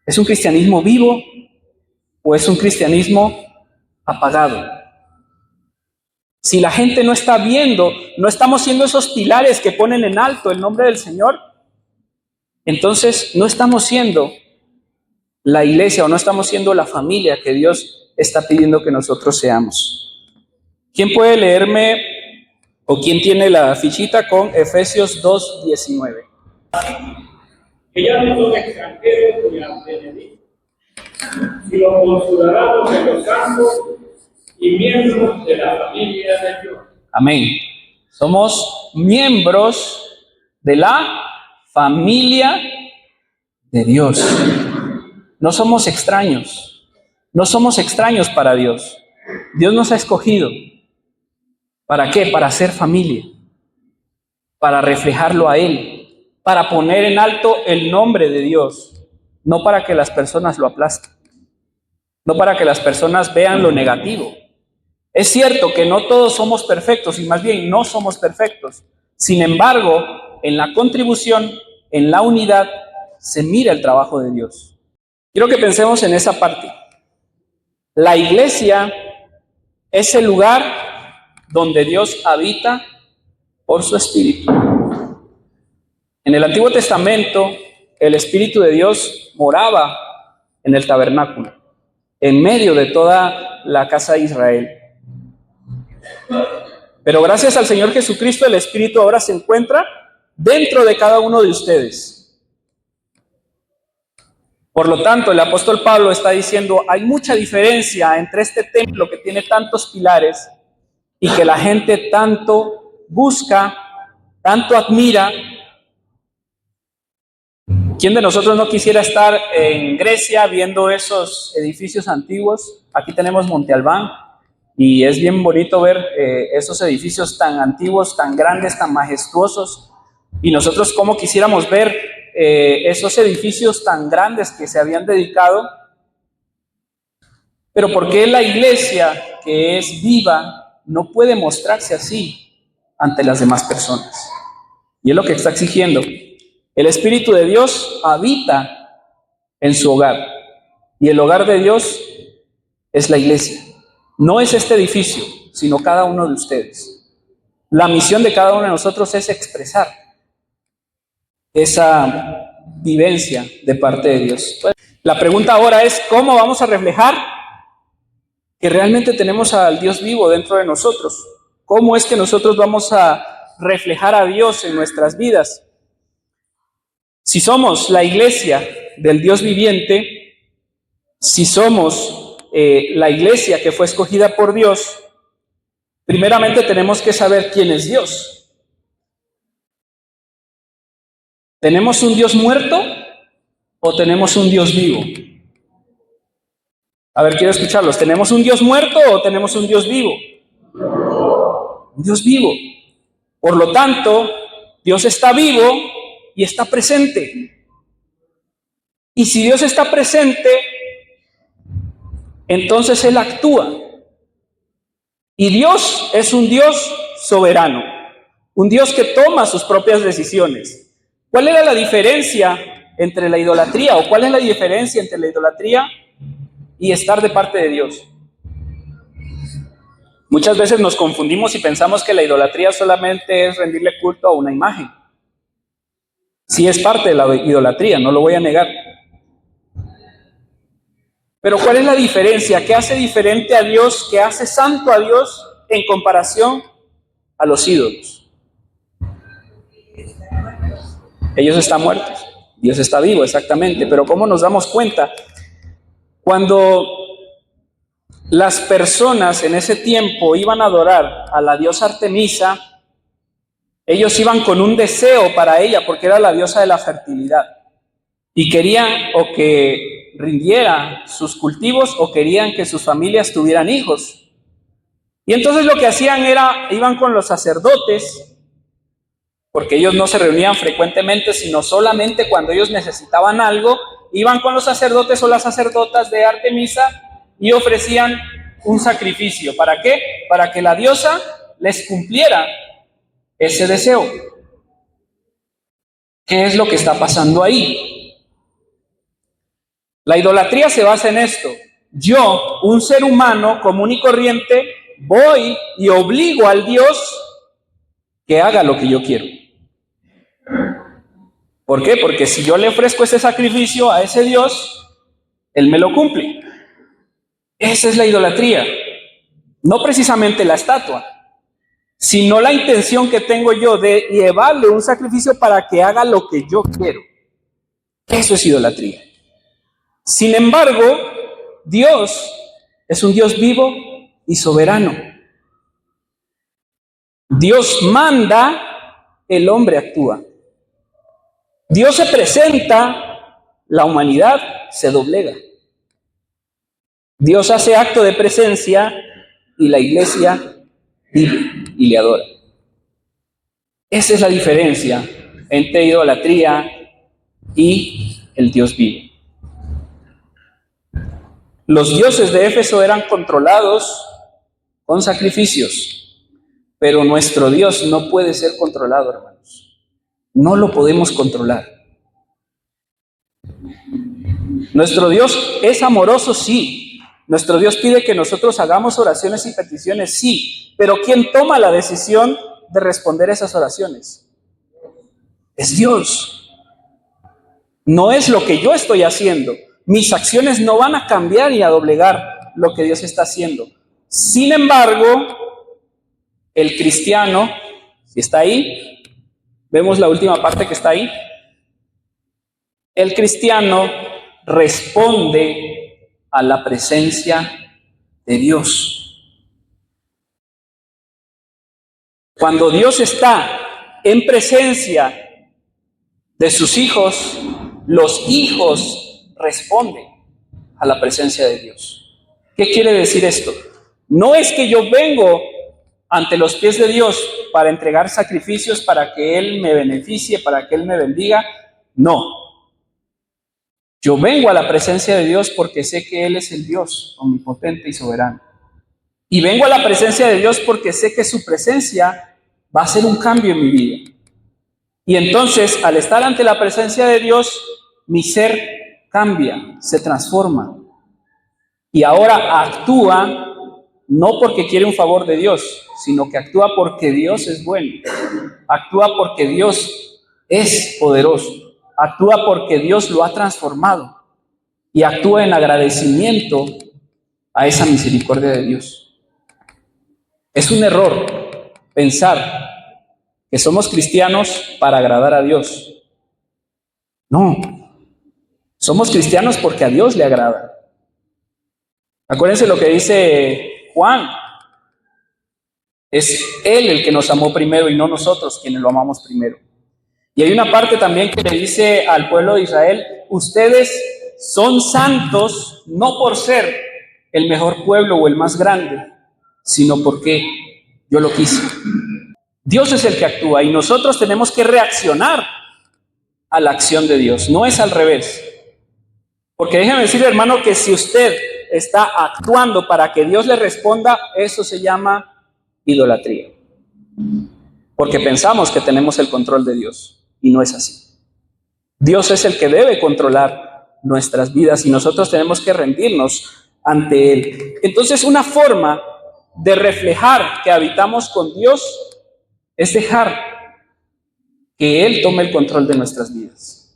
Speaker 2: ¿Es un cristianismo vivo o es un cristianismo apagado? Si la gente no está viendo, no estamos siendo esos pilares que ponen en alto el nombre del Señor, entonces no estamos siendo la iglesia o no estamos siendo la familia que Dios está pidiendo que nosotros seamos. ¿Quién puede leerme o quién tiene la fichita con Efesios 2:19?
Speaker 4: Que ya no son extranjeros ni advenedizos, sino conciudadanos de los santos y miembros de la familia de Dios.
Speaker 2: Amén. Somos miembros de la familia de Dios. No somos extraños. No somos extraños para Dios. Dios nos ha escogido. ¿Para qué? Para ser familia. Para reflejarlo a Él. Para poner en alto el nombre de Dios. No para que las personas lo aplasten. No para que las personas vean lo negativo. Es cierto que no todos somos perfectos y más bien no somos perfectos. Sin embargo, en la contribución, en la unidad, se mira el trabajo de Dios. Quiero que pensemos en esa parte. La iglesia es el lugar donde Dios habita por su Espíritu. En el Antiguo Testamento, el Espíritu de Dios moraba en el tabernáculo, en medio de toda la casa de Israel. Pero gracias al Señor Jesucristo, el Espíritu ahora se encuentra dentro de cada uno de ustedes. Por lo tanto, el apóstol Pablo está diciendo, hay mucha diferencia entre este templo que tiene tantos pilares y que la gente tanto busca, tanto admira. ¿Quién de nosotros no quisiera estar en Grecia viendo esos edificios antiguos? Aquí tenemos Monte Albán y es bien bonito ver esos edificios tan antiguos, tan grandes, tan majestuosos. Y nosotros cómo quisiéramos ver esos edificios tan grandes que se habían dedicado. Pero ¿por qué la iglesia, que es viva, no puede mostrarse así ante las demás personas? Y es lo que está exigiendo. El Espíritu de Dios habita en su hogar. Y el hogar de Dios es la iglesia. No es este edificio, sino cada uno de ustedes. La misión de cada uno de nosotros es expresar esa vivencia de parte de Dios. La pregunta ahora es, ¿cómo vamos a reflejar que realmente tenemos al Dios vivo dentro de nosotros? ¿Cómo es que nosotros vamos a reflejar a Dios en nuestras vidas? Si somos la iglesia del Dios viviente, si somos la iglesia que fue escogida por Dios, primeramente tenemos que saber quién es Dios. ¿Tenemos un Dios muerto o tenemos un Dios vivo? A ver, quiero escucharlos. ¿Tenemos un Dios muerto o tenemos un Dios vivo? Un Dios vivo. Por lo tanto, Dios está vivo y está presente. Y si Dios está presente, entonces Él actúa. Y Dios es un Dios soberano, un Dios que toma sus propias decisiones. ¿Cuál era la diferencia entre la idolatría o cuál es la diferencia entre la idolatría y estar de parte de Dios? Muchas veces nos confundimos y pensamos que la idolatría solamente es rendirle culto a una imagen. Sí es parte de la idolatría, no lo voy a negar. Pero ¿cuál es la diferencia? ¿Qué hace diferente a Dios? ¿Qué hace santo a Dios en comparación a los ídolos? Ellos están muertos, Dios está vivo, exactamente. Pero ¿cómo nos damos cuenta? Cuando las personas en ese tiempo iban a adorar a la diosa Artemisa, ellos iban con un deseo para ella, porque era la diosa de la fertilidad. Y querían o que rindiera sus cultivos o querían que sus familias tuvieran hijos. Y entonces lo que hacían era, iban con los sacerdotes, porque ellos no se reunían frecuentemente, sino solamente cuando ellos necesitaban algo, iban con los sacerdotes o las sacerdotas de Artemisa y ofrecían un sacrificio. ¿Para qué? Para que la diosa les cumpliera ese deseo. ¿Qué es lo que está pasando ahí? La idolatría se basa en esto. Yo, un ser humano común y corriente, voy y obligo al Dios que haga lo que yo quiero. ¿Por qué? Porque si yo le ofrezco ese sacrificio a ese Dios, Él me lo cumple. Esa es la idolatría. No precisamente la estatua, sino la intención que tengo yo de llevarle un sacrificio para que haga lo que yo quiero. Eso es idolatría. Sin embargo, Dios es un Dios vivo y soberano. Dios manda, el hombre actúa. Dios se presenta, la humanidad se doblega. Dios hace acto de presencia y la iglesia vive y le adora. Esa es la diferencia entre idolatría y el Dios vivo. Los dioses de Éfeso eran controlados con sacrificios, pero nuestro Dios no puede ser controlado, hermanos. No lo podemos controlar. Nuestro Dios es amoroso, sí. Nuestro Dios pide que nosotros hagamos oraciones y peticiones, sí. Pero ¿quién toma la decisión de responder esas oraciones? Es Dios. No es lo que yo estoy haciendo. Mis acciones no van a cambiar y a doblegar lo que Dios está haciendo. Sin embargo, el cristiano, si está ahí, vemos la última parte que está ahí. El cristiano responde a la presencia de Dios. Cuando Dios está en presencia de sus hijos, los hijos responden a la presencia de Dios. ¿Qué quiere decir esto? No es que yo vengo ante los pies de Dios para entregar sacrificios para que Él me beneficie, para que Él me bendiga. No. Yo vengo a la presencia de Dios porque sé que Él es el Dios omnipotente y soberano. Y vengo a la presencia de Dios porque sé que su presencia va a hacer un cambio en mi vida. Y entonces, al estar ante la presencia de Dios, mi ser cambia, se transforma. Y ahora actúa no porque quiere un favor de Dios, sino que actúa porque Dios es bueno. Actúa porque Dios es poderoso. Actúa porque Dios lo ha transformado. Y actúa en agradecimiento a esa misericordia de Dios. Es un error pensar que somos cristianos para agradar a Dios. No. Somos cristianos porque a Dios le agrada. Acuérdense lo que dice Juan. Es Él el que nos amó primero y no nosotros quienes lo amamos primero. Y hay una parte también que le dice al pueblo de Israel: ustedes son santos no por ser el mejor pueblo o el más grande, sino porque yo lo quise. Dios es el que actúa y nosotros tenemos que reaccionar a la acción de Dios. No es al revés. Porque déjeme decirle, hermano, que si usted está actuando para que Dios le responda, eso se llama idolatría. Porque pensamos que tenemos el control de Dios y no es así. Dios es el que debe controlar nuestras vidas y nosotros tenemos que rendirnos ante Él. Entonces, una forma de reflejar que habitamos con Dios es dejar que Él tome el control de nuestras vidas.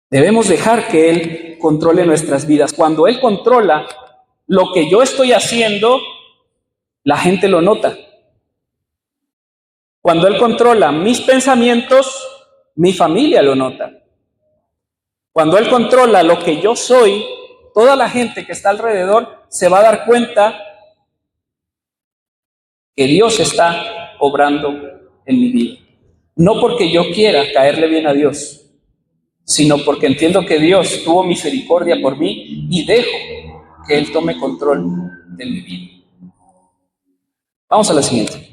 Speaker 2: Debemos dejar que Él controle nuestras vidas. Cuando Él controla lo que yo estoy haciendo, la gente lo nota. Cuando Él controla mis pensamientos, mi familia lo nota. Cuando Él controla lo que yo soy, toda la gente que está alrededor se va a dar cuenta que Dios está obrando en mi vida. No porque yo quiera caerle bien a Dios, sino porque entiendo que Dios tuvo misericordia por mí y dejo que Él tome control de mi vida. Vamos a la siguiente.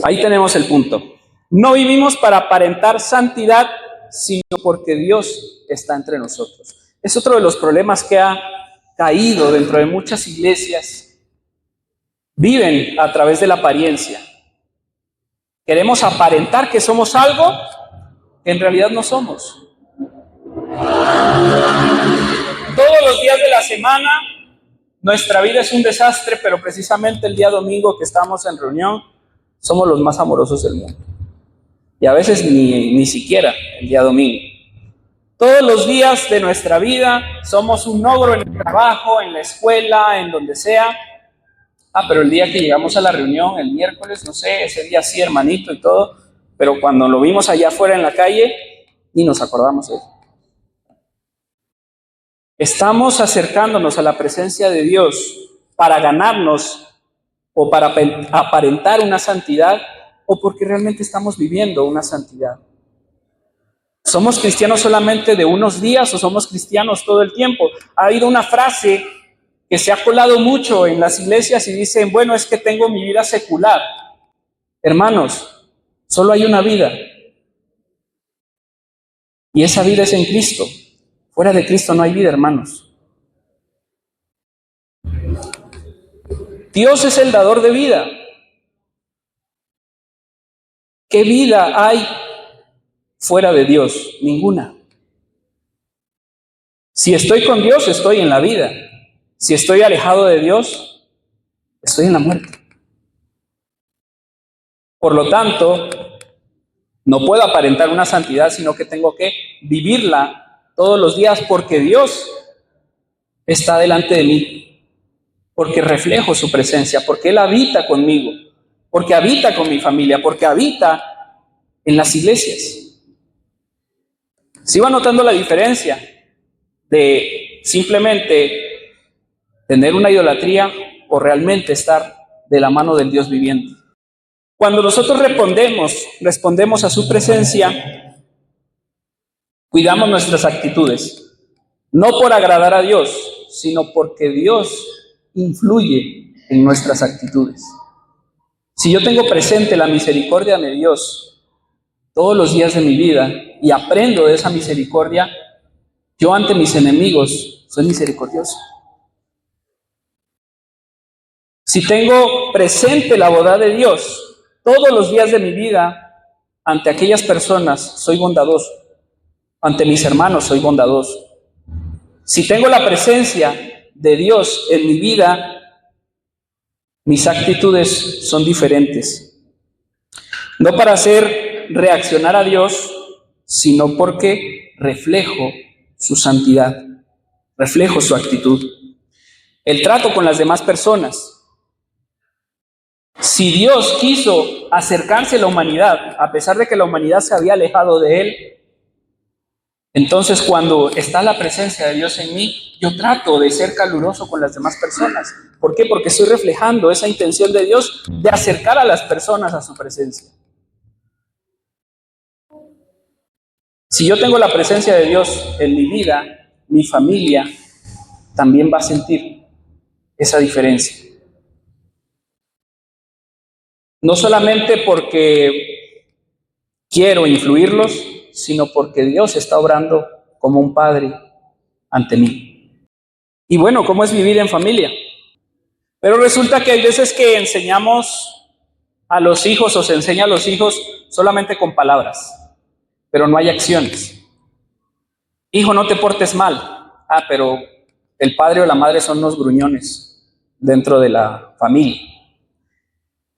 Speaker 2: Ahí tenemos el punto. No vivimos para aparentar santidad, sino porque Dios está entre nosotros. Es otro de los problemas que ha caído dentro de muchas iglesias. Viven a través de la apariencia. Queremos aparentar que somos algo que en realidad no somos. Todos los días de la semana nuestra vida es un desastre, pero precisamente el día domingo que estamos en reunión somos los más amorosos del mundo. Y a veces ni siquiera el día domingo. Todos los días de nuestra vida somos un ogro en el trabajo, en la escuela, en donde sea. Pero el día que llegamos a la reunión, el miércoles, no sé, ese día sí, hermanito y todo, pero cuando lo vimos allá afuera en la calle, ni nos acordamos de eso. Estamos acercándonos a la presencia de Dios para ganarnos o para aparentar una santidad o porque realmente estamos viviendo una santidad. ¿Somos cristianos solamente de unos días o somos cristianos todo el tiempo? Ha habido una frase que se ha colado mucho en las iglesias y dicen, bueno, es que tengo mi vida secular. Hermanos, solo hay una vida. Y esa vida es en Cristo. Fuera de Cristo no hay vida, hermanos. Dios es el dador de vida. ¿Qué vida hay fuera de Dios? Ninguna. Si estoy con Dios, estoy en la vida. Si estoy alejado de Dios, estoy en la muerte. Por lo tanto, no puedo aparentar una santidad, sino que tengo que vivirla todos los días porque Dios está delante de mí, porque reflejo su presencia, porque Él habita conmigo, porque habita con mi familia, porque habita en las iglesias. ¿Sí va notando la diferencia de simplemente tener una idolatría o realmente estar de la mano del Dios viviente? Cuando nosotros respondemos a su presencia, cuidamos nuestras actitudes, no por agradar a Dios, sino porque Dios influye en nuestras actitudes. Si yo tengo presente la misericordia de Dios todos los días de mi vida y aprendo de esa misericordia, yo ante mis enemigos soy misericordioso. Si tengo presente la bondad de Dios todos los días de mi vida, ante aquellas personas soy bondadoso, ante mis hermanos soy bondadoso. Si tengo la presencia de Dios en mi vida, mis actitudes son diferentes. No para hacer reaccionar a Dios, sino porque reflejo su santidad, reflejo su actitud. El trato con las demás personas. Si Dios quiso acercarse a la humanidad, a pesar de que la humanidad se había alejado de Él, entonces cuando está la presencia de Dios en mí, yo trato de ser caluroso con las demás personas. ¿Por qué? Porque estoy reflejando esa intención de Dios de acercar a las personas a su presencia. Si yo tengo la presencia de Dios en mi vida, mi familia también va a sentir esa diferencia. No solamente porque quiero influirlos, sino porque Dios está obrando como un padre ante mí. Y bueno, ¿cómo es vivir en familia? Pero resulta que hay veces que enseñamos a los hijos o se enseña a los hijos solamente con palabras, pero no hay acciones. Hijo, no te portes mal. Ah, pero el padre o la madre son unos gruñones dentro de la familia.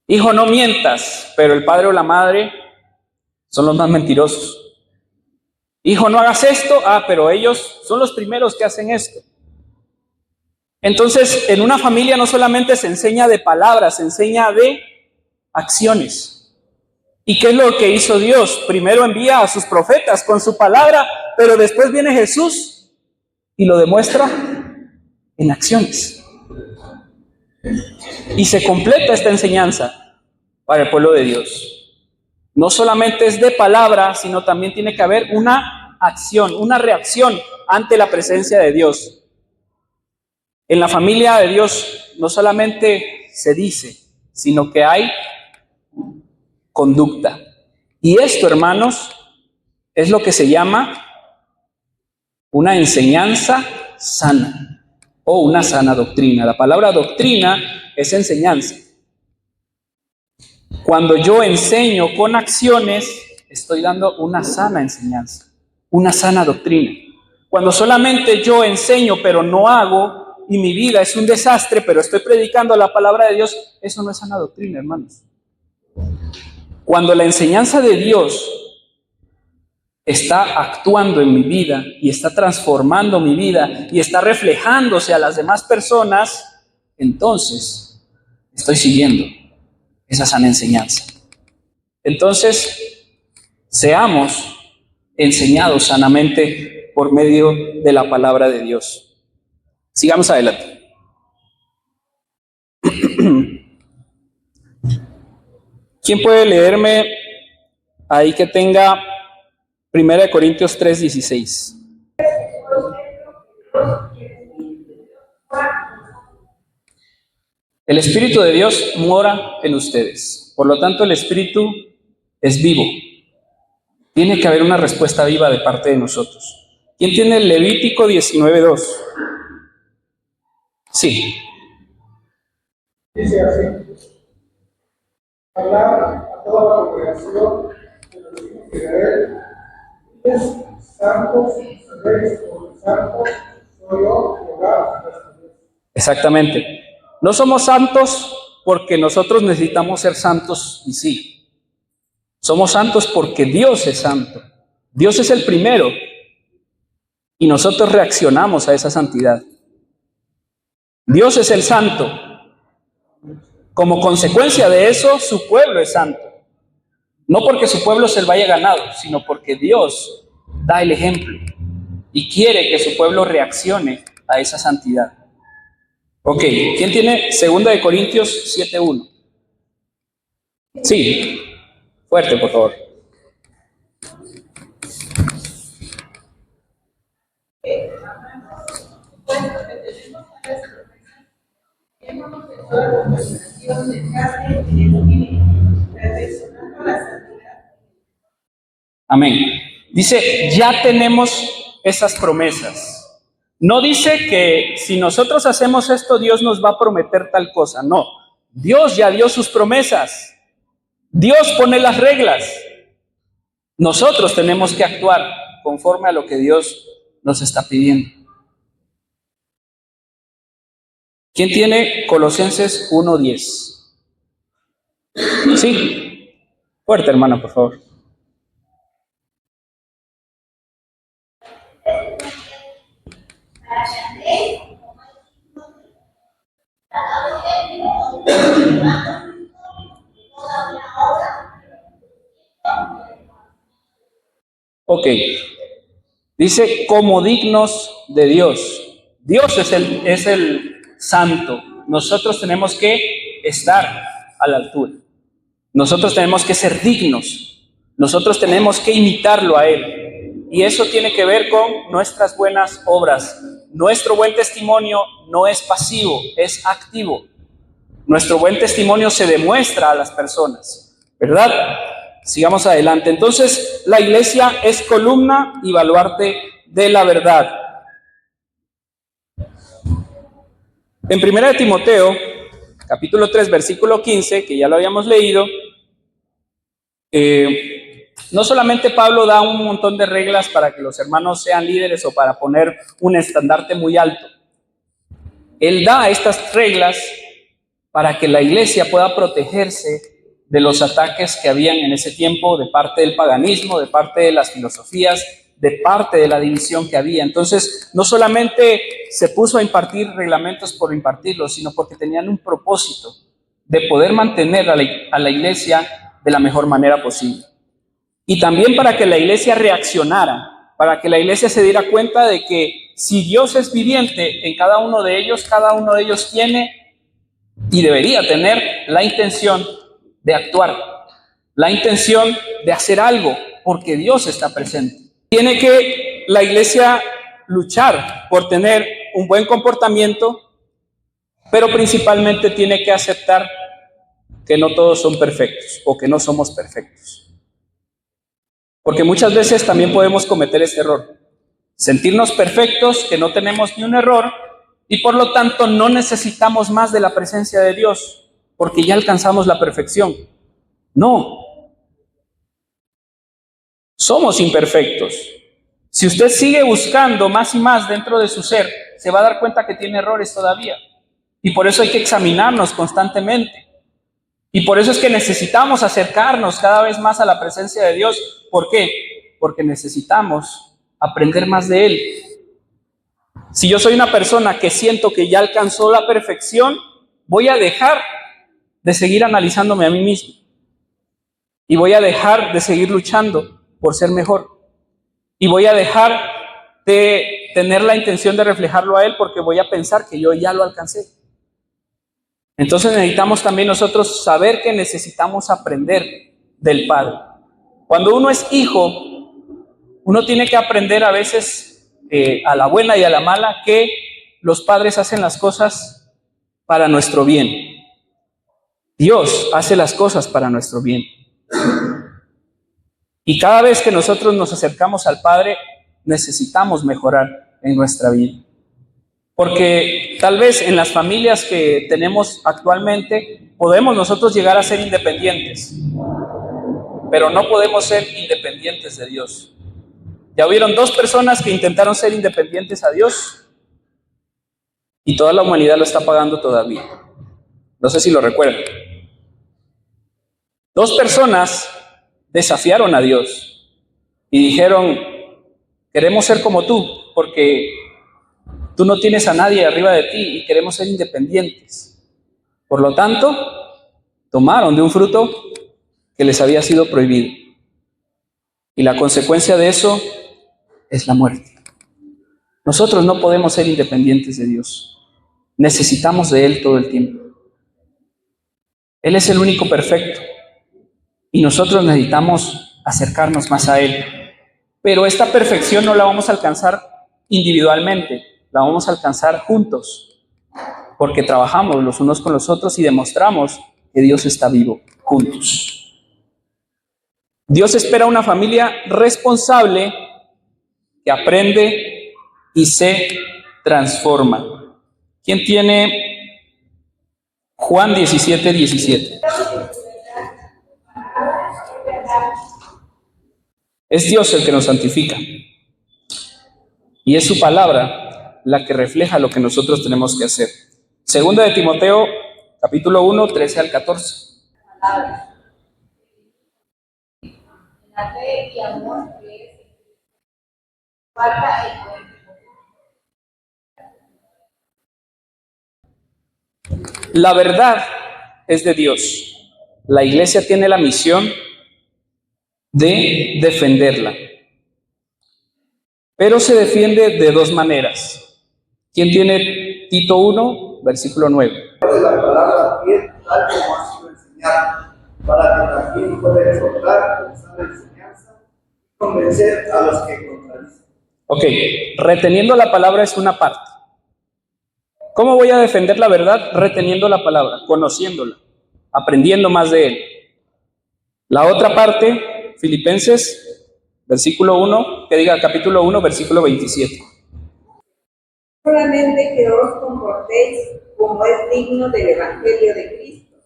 Speaker 2: Hijo, no mientas, pero el padre o la madre son los más mentirosos. Hijo, no hagas esto. Ah, pero ellos son los primeros que hacen esto. Entonces, en una familia no solamente se enseña de palabras, se enseña de acciones. ¿Y qué es lo que hizo Dios? Primero envía a sus profetas con su palabra, pero después viene Jesús y lo demuestra en acciones. Y se completa esta enseñanza para el pueblo de Dios. No solamente es de palabra, sino también tiene que haber una acción, una reacción ante la presencia de Dios. En la familia de Dios no solamente se dice, sino que hay conducta. Y esto, hermanos, es lo que se llama una enseñanza sana o una sana doctrina. La palabra doctrina es enseñanza. Cuando yo enseño con acciones, estoy dando una sana enseñanza, una sana doctrina. Cuando solamente yo enseño pero no hago, y mi vida es un desastre, pero estoy predicando la palabra de Dios, eso no es sana doctrina, hermanos. Cuando la enseñanza de Dios está actuando en mi vida y está transformando mi vida y está reflejándose a las demás personas, entonces estoy siguiendo esa sana enseñanza. Entonces, seamos enseñados sanamente por medio de la palabra de Dios. Sigamos adelante. ¿Quién puede leerme ahí que tenga 1 Corintios 3:16? El Espíritu de Dios mora en ustedes. Por lo tanto, el Espíritu es vivo. Tiene que haber una respuesta viva de parte de nosotros. ¿Quién tiene el Levítico 19:2? Sí.
Speaker 5: Dice así: hablar a toda la congregación de los hijos de Israel, es santos, seréis como santos, soy yo, Jehová.
Speaker 2: Exactamente. No somos santos porque nosotros necesitamos ser santos y sí. Somos santos porque Dios es santo. Dios es el primero y nosotros reaccionamos a esa santidad. Dios es el santo. Como consecuencia de eso, su pueblo es santo. No porque su pueblo se lo haya ganado, sino porque Dios da el ejemplo y quiere que su pueblo reaccione a esa santidad. Ok, ¿quién tiene 2 Corintios 7:1? Sí, fuerte, por favor. Amén. Dice, ya tenemos esas promesas. No dice que si nosotros hacemos esto, Dios nos va a prometer tal cosa. No, Dios ya dio sus promesas. Dios pone las reglas. Nosotros tenemos que actuar conforme a lo que Dios nos está pidiendo. ¿Quién tiene Colosenses 1:10? Sí, fuerte, hermano, por favor. Ok, dice como dignos de Dios. Dios es el santo. Nosotros tenemos que estar a la altura. Nosotros tenemos que ser dignos. Nosotros tenemos que imitarlo a Él. Y eso tiene que ver con nuestras buenas obras. Nuestro buen testimonio no es pasivo, es activo. Nuestro buen testimonio se demuestra a las personas, ¿verdad? Sigamos adelante. Entonces, la iglesia es columna y baluarte de la verdad. En 1 Timoteo, capítulo 3, versículo 15, que ya lo habíamos leído, no solamente Pablo da un montón de reglas para que los hermanos sean líderes o para poner un estandarte muy alto. Él da estas reglas para que la iglesia pueda protegerse de los ataques que habían en ese tiempo de parte del paganismo, de parte de las filosofías, de parte de la división que había. Entonces, no solamente se puso a impartir reglamentos por impartirlos, sino porque tenían un propósito de poder mantener a la iglesia de la mejor manera posible. Y también para que la iglesia reaccionara, para que la iglesia se diera cuenta de que si Dios es viviente en cada uno de ellos tiene y debería tener la intención de actuar, la intención de hacer algo, porque Dios está presente. Tiene que la iglesia luchar por tener un buen comportamiento, pero principalmente tiene que aceptar que no todos son perfectos o que no somos perfectos. Porque muchas veces también podemos cometer este error, sentirnos perfectos, que no tenemos ni un error, y por lo tanto no necesitamos más de la presencia de Dios, porque ya alcanzamos la perfección. No. Somos imperfectos. Si usted sigue buscando más y más dentro de su ser, se va a dar cuenta que tiene errores todavía. Y por eso hay que examinarnos constantemente. Y por eso es que necesitamos acercarnos cada vez más a la presencia de Dios. ¿Por qué? Porque necesitamos aprender más de Él. Si yo soy una persona que siento que ya alcanzó la perfección, voy a dejar de seguir analizándome a mí mismo. Y voy a dejar de seguir luchando por ser mejor. Y voy a dejar de tener la intención de reflejarlo a Él porque voy a pensar que yo ya lo alcancé. Entonces necesitamos también nosotros saber que necesitamos aprender del Padre. Cuando uno es hijo, uno tiene que aprender a veces a la buena y a la mala que los padres hacen las cosas para nuestro bien. Dios hace las cosas para nuestro bien. Y cada vez que nosotros nos acercamos al Padre, necesitamos mejorar en nuestra vida. Porque tal vez en las familias que tenemos actualmente, podemos nosotros llegar a ser independientes, pero no podemos ser independientes de Dios. Ya hubieron dos personas que intentaron ser independientes a Dios y toda la humanidad lo está pagando todavía. No sé si lo recuerdan. Dos personas desafiaron a Dios y dijeron: queremos ser como tú, porque tú no tienes a nadie arriba de ti y queremos ser independientes. Por lo tanto, tomaron de un fruto que les había sido prohibido. Y la consecuencia de eso es la muerte. Nosotros no podemos ser independientes de Dios. Necesitamos de Él todo el tiempo. Él es el único perfecto. Y nosotros necesitamos acercarnos más a Él. Pero esta perfección no la vamos a alcanzar individualmente, la vamos a alcanzar juntos, porque trabajamos los unos con los otros y demostramos que Dios está vivo, juntos. Dios espera una familia responsable que aprende y se transforma. ¿Quién tiene Juan 17:17? Es Dios el que nos santifica. Y es su palabra la que refleja lo que nosotros tenemos que hacer. Segunda de Timoteo, capítulo 1, 13 al 14.
Speaker 6: La fe y amor que es falta el buen.
Speaker 2: La verdad es de Dios. La iglesia tiene la misión de defenderla. Pero se defiende de dos maneras. ¿Quién tiene Tito 1, versículo 9?
Speaker 7: La palabra fiel, tal como ha sido enseñada, para que también pueda exhortar con sana enseñanza y convencer a los que contradicen.
Speaker 2: Ok, reteniendo la palabra es una parte. ¿Cómo voy a defender la verdad? Reteniendo la palabra, conociéndola, aprendiendo más de él. La otra parte, Filipenses, versículo 1, que diga capítulo 1, versículo 27.
Speaker 6: Solamente que os comportéis como es digno del Evangelio de Cristo,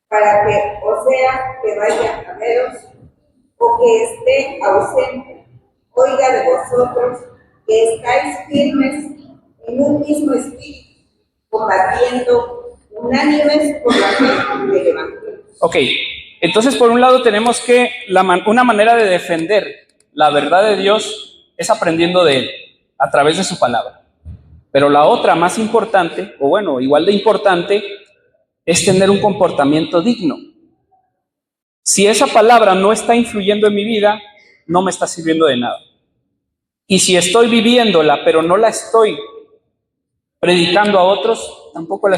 Speaker 6: para que, o sea, que vaya a veros o que esté ausente, oiga de vosotros que estáis firmes en un mismo espíritu, combatiendo unánimes por la fe del Evangelio.
Speaker 2: Ok, entonces por un lado tenemos que una manera de defender la verdad de Dios es aprendiendo de Él, a través de su palabra. Pero la otra más importante, o bueno, igual de importante, es tener un comportamiento digno. Si esa palabra no está influyendo en mi vida, no me está sirviendo de nada. Y si estoy viviéndola, pero no la estoy predicando a otros, tampoco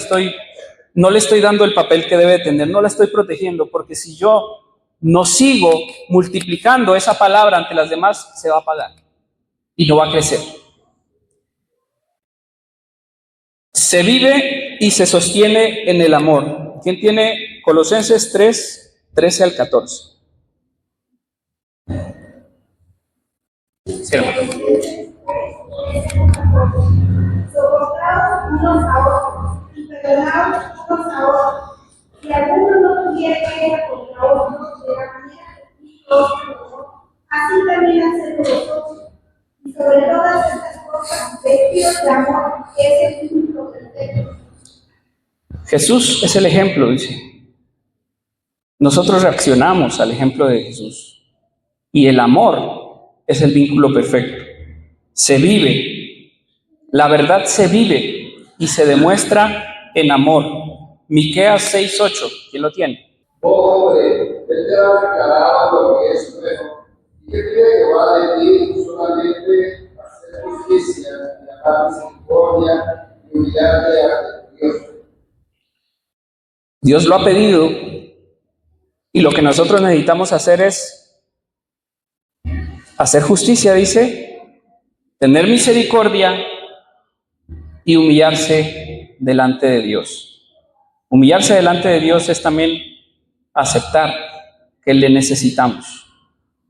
Speaker 2: no le estoy dando el papel que debe tener, no la estoy protegiendo, porque si yo no sigo multiplicando esa palabra ante las demás, se va a apagar y no va a crecer. Se vive y se sostiene en el amor. ¿Quién tiene Colosenses 3, 13 al 14? Sí,
Speaker 8: Soportaos unos a otros y perdonaos unos a otros. Si alguno no tuviera queja contra otros, de la manera que Cristo os perdonó, así también haced vosotros. Y sobre todas estas cosas, vestidos de amor, que es el vínculo perfecto.
Speaker 2: Jesús es el ejemplo, dice. Nosotros reaccionamos al ejemplo de Jesús. Y el amor es el vínculo perfecto. Se vive. La verdad se vive y se demuestra en amor. Miqueas 6:8. ¿Quién lo tiene?
Speaker 7: Oh hombre, él te ha declarado lo que es bueno. ¿Y qué quiere Jehová de ti? Solamente hacer justicia y amar misericordia y humillarte ante Dios.
Speaker 2: Dios lo ha pedido y lo que nosotros necesitamos hacer es hacer justicia, dice, tener misericordia y humillarse delante de Dios. Humillarse delante de Dios es también aceptar que le necesitamos,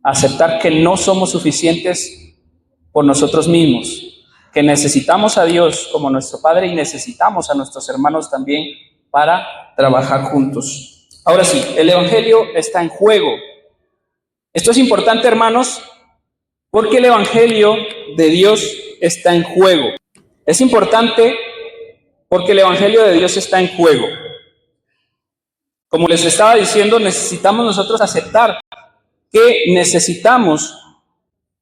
Speaker 2: aceptar que no somos suficientes por nosotros mismos, que necesitamos a Dios como nuestro Padre y necesitamos a nuestros hermanos también para trabajar juntos. Ahora sí, el Evangelio está en juego. Esto es importante, hermanos, porque el Evangelio de Dios está en juego. Es importante porque el Evangelio de Dios está en juego. Como les estaba diciendo, necesitamos nosotros aceptar que necesitamos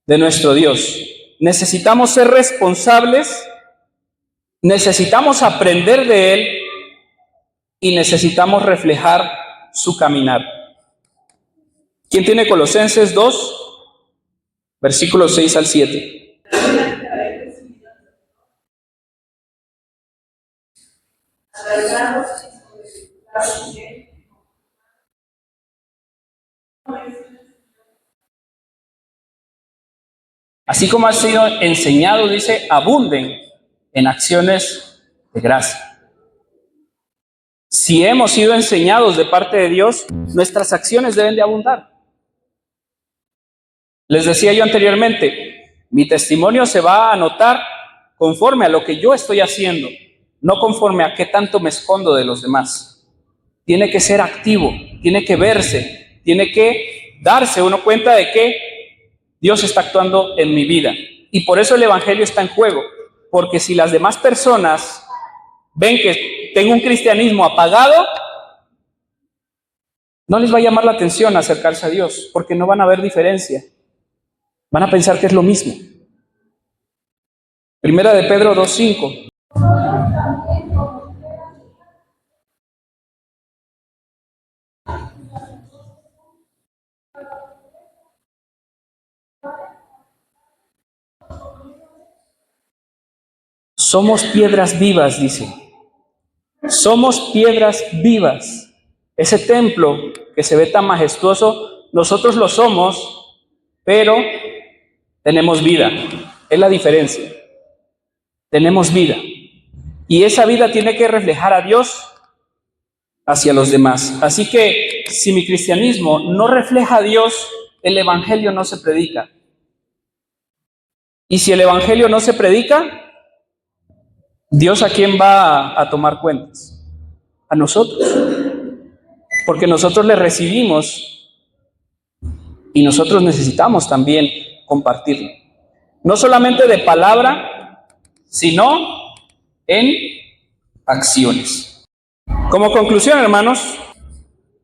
Speaker 2: de nuestro Dios. Necesitamos ser responsables, necesitamos aprender de Él y necesitamos reflejar su caminar. ¿Quién tiene Colosenses 2, versículos 6 al 7? Así como ha sido enseñado, dice, abunden en acciones de gracia. Si hemos sido enseñados de parte de Dios, nuestras acciones deben de abundar. Les decía yo anteriormente, mi testimonio se va a anotar conforme a lo que yo estoy haciendo, no conforme a qué tanto me escondo de los demás. Tiene que ser activo, tiene que verse, tiene que darse uno cuenta de que Dios está actuando en mi vida. Y por eso el Evangelio está en juego, porque si las demás personas ven que tengo un cristianismo apagado, no les va a llamar la atención acercarse a Dios, porque no van a ver diferencia. Van a pensar que es lo mismo. Primera de Pedro 2:5. Somos piedras vivas, dice. Somos piedras vivas. Ese templo que se ve tan majestuoso, nosotros lo somos, pero tenemos vida. Es la diferencia. Tenemos vida. Y esa vida tiene que reflejar a Dios hacia los demás. Así que si mi cristianismo no refleja a Dios, el Evangelio no se predica. Y si el Evangelio no se predica, ¿Dios a quién va a tomar cuentas? A nosotros. Porque nosotros le recibimos Y nosotros necesitamos también compartirlo. No solamente de palabra, sino en acciones. Como conclusión, hermanos,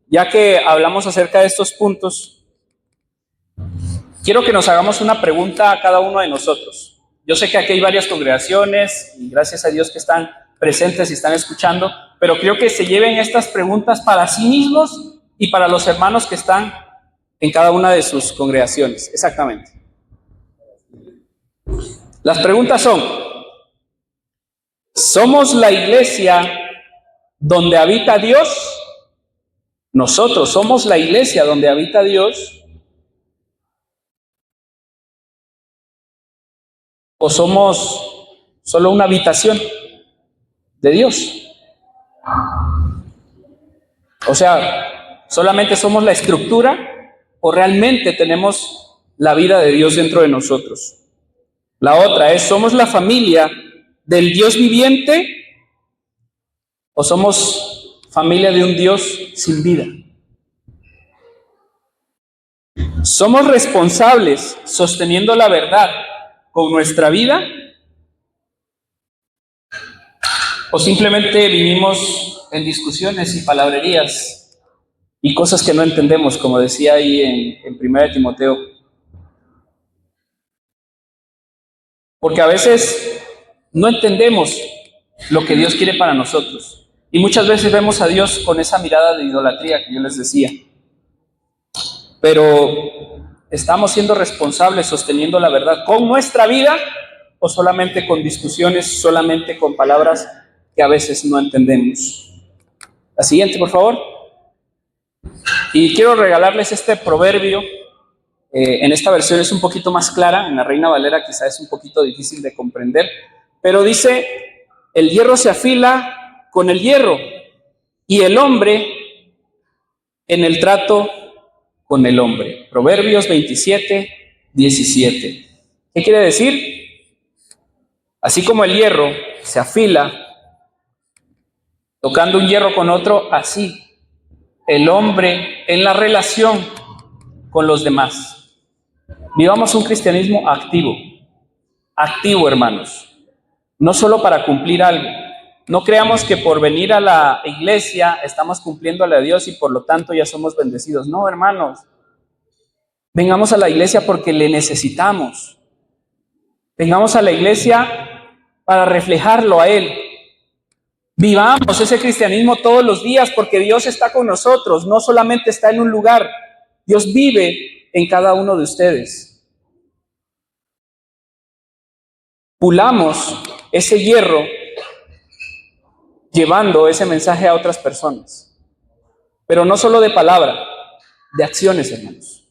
Speaker 2: ya que hablamos acerca de estos puntos, quiero que nos hagamos una pregunta a cada uno de nosotros. Yo sé que aquí hay varias congregaciones y gracias a Dios que están presentes y están escuchando, pero creo que se lleven estas preguntas para sí mismos y para los hermanos que están en cada una de sus congregaciones. Exactamente. Las preguntas son: ¿somos la iglesia donde habita Dios? ¿Nosotros somos la iglesia donde habita Dios? ¿O somos solo una habitación de Dios? O sea, ¿solamente somos la estructura o realmente tenemos la vida de Dios dentro de nosotros? La otra es: ¿somos la familia del Dios viviente o somos familia de un Dios sin vida? ¿Somos responsables sosteniendo la verdad con nuestra vida? ¿O simplemente vivimos en discusiones y palabrerías y cosas que no entendemos, como decía ahí en 1 Timoteo? Porque a veces no entendemos lo que Dios quiere para nosotros. Y muchas veces vemos a Dios con esa mirada de idolatría que yo les decía. Pero ¿estamos siendo responsables sosteniendo la verdad con nuestra vida o solamente con discusiones, solamente con palabras que a veces no entendemos? La siguiente, por favor. Y quiero regalarles este proverbio. En esta versión es un poquito más clara, en la Reina Valera quizá es un poquito difícil de comprender, pero dice: el hierro se afila con el hierro y el hombre en el trato con el hombre. Proverbios 27, 17. ¿Qué quiere decir? Así como el hierro se afila tocando un hierro con otro, así el hombre en la relación con los demás. Vivamos un cristianismo activo, hermanos, no solo para cumplir algo. No creamos que por venir a la iglesia estamos cumpliéndole a Dios y por lo tanto ya somos bendecidos. No, hermanos, vengamos a la iglesia porque le necesitamos. Vengamos a la iglesia para reflejarlo a Él. Vivamos ese cristianismo todos los días porque Dios está con nosotros, no solamente está en un lugar, Dios vive en cada uno de ustedes. Pulamos ese hierro llevando ese mensaje a otras personas, pero no solo de palabra, de acciones, hermanos.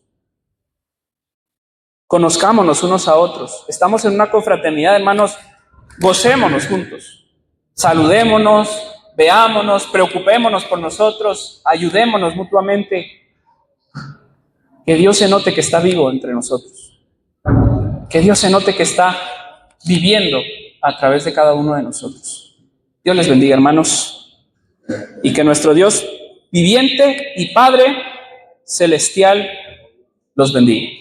Speaker 2: Conozcámonos unos a otros. Estamos en una confraternidad, hermanos, gocémonos juntos, saludémonos, veámonos, preocupémonos por nosotros, ayudémonos mutuamente. Que Dios se note que está vivo entre nosotros. Que Dios se note que está viviendo a través de cada uno de nosotros. Dios les bendiga, hermanos. Y que nuestro Dios viviente y Padre celestial los bendiga.